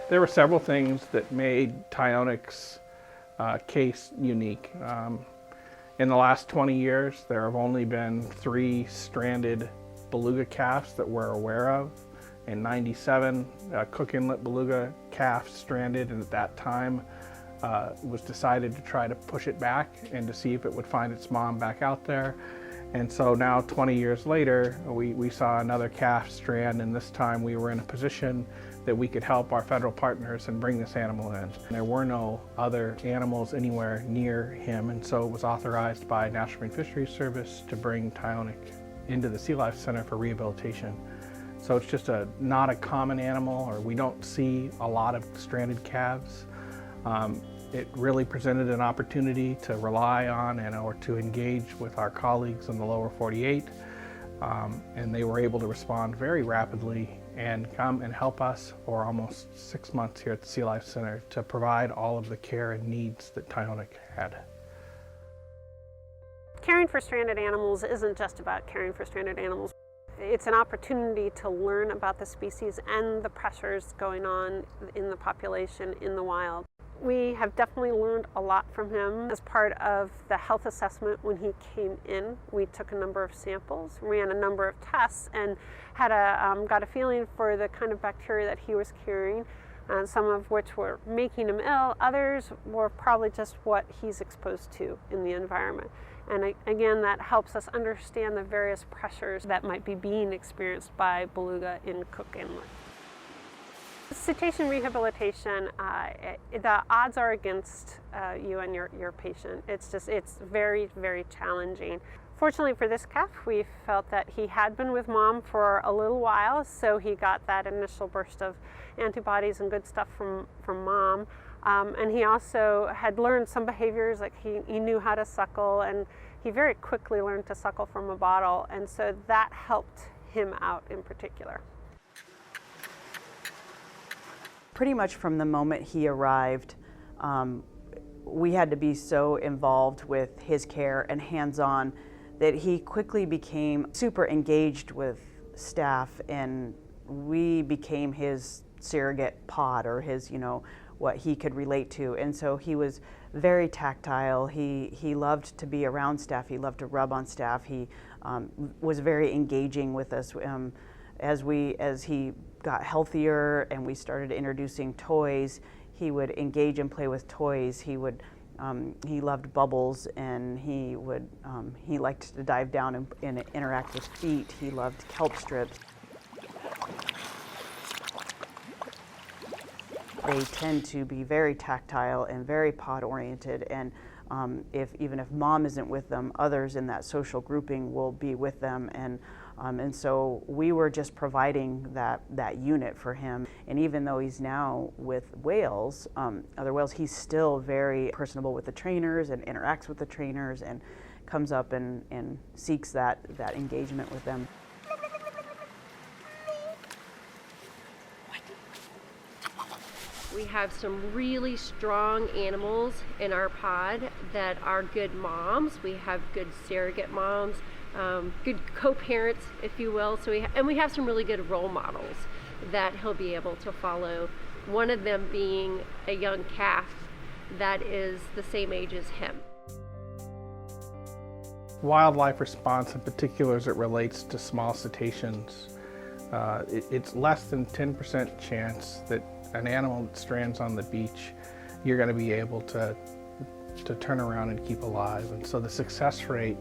There were several things that made Tyonek's case unique. In the last 20 years, there have only been 3 stranded beluga calves that we're aware of. In '97, Cook Inlet Beluga calf stranded, and at that time it was decided to try to push it back and to see if it would find its mom back out there. And so now 20 years later, we saw another calf strand, and this time we were in a position that we could help our federal partners and bring this animal in. There were no other animals anywhere near him, and so it was authorized by National Marine Fisheries Service to bring Tyonek into the Sea Life Center for rehabilitation. So it's just not a common animal, or we don't see a lot of stranded calves. It really presented an opportunity to rely on or to engage with our colleagues in the lower 48, and they were able to respond very rapidly and come and help us for almost 6 months here at the Sea Life Center to provide all of the care and needs that Tyonek had. Caring for stranded animals isn't just about caring for stranded animals. It's an opportunity to learn about the species and the pressures going on in the population in the wild. We have definitely learned a lot from him. As part of the health assessment when he came in, we took a number of samples, ran a number of tests, and had got a feeling for the kind of bacteria that he was carrying, some of which were making him ill. Others were probably just what he's exposed to in the environment. And again, that helps us understand the various pressures that might be being experienced by beluga in Cook Inlet. Cetacean rehabilitation, the odds are against you and your patient. It's very, very challenging. Fortunately for this calf, we felt that he had been with mom for a little while, so he got that initial burst of antibodies and good stuff from mom. And he also had learned some behaviors, like he knew how to suckle, and he very quickly learned to suckle from a bottle, and so that helped him out in particular. Pretty much from the moment he arrived, we had to be so involved with his care and hands-on that he quickly became super engaged with staff, and we became his surrogate pod, or his, what he could relate to. And so he was very tactile. He loved to be around staff. He loved to rub on staff. He was very engaging with us. As he got healthier and we started introducing toys, he would engage and play with toys. He loved bubbles, and he liked to dive down and interact with feet. He loved kelp strips. They tend to be very tactile and very pod oriented, and even if mom isn't with them, others in that social grouping will be with them, and so we were just providing that unit for him. And even though he's now with whales, other whales, he's still very personable with the trainers and interacts with the trainers and comes up and seeks that engagement with them. We have some really strong animals in our pod that are good moms. We have good surrogate moms, good co-parents, if you will. So we have some really good role models that he'll be able to follow. One of them being a young calf that is the same age as him. Wildlife response, in particular as it relates to small cetaceans, it's less than 10% chance that an animal that strands on the beach, you're going to be able to turn around and keep alive. And so the success rate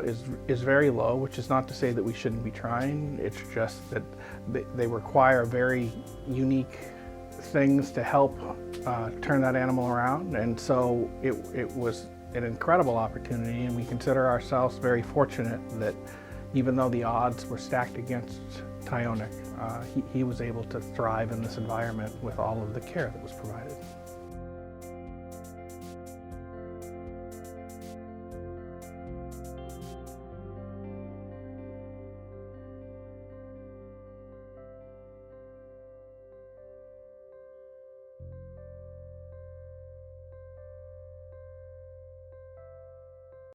is very low, which is not to say that we shouldn't be trying. It's just that they require very unique things to help turn that animal around. And so it was an incredible opportunity, and we consider ourselves very fortunate that even though the odds were stacked against Tyonek, he was able to thrive in this environment with all of the care that was provided.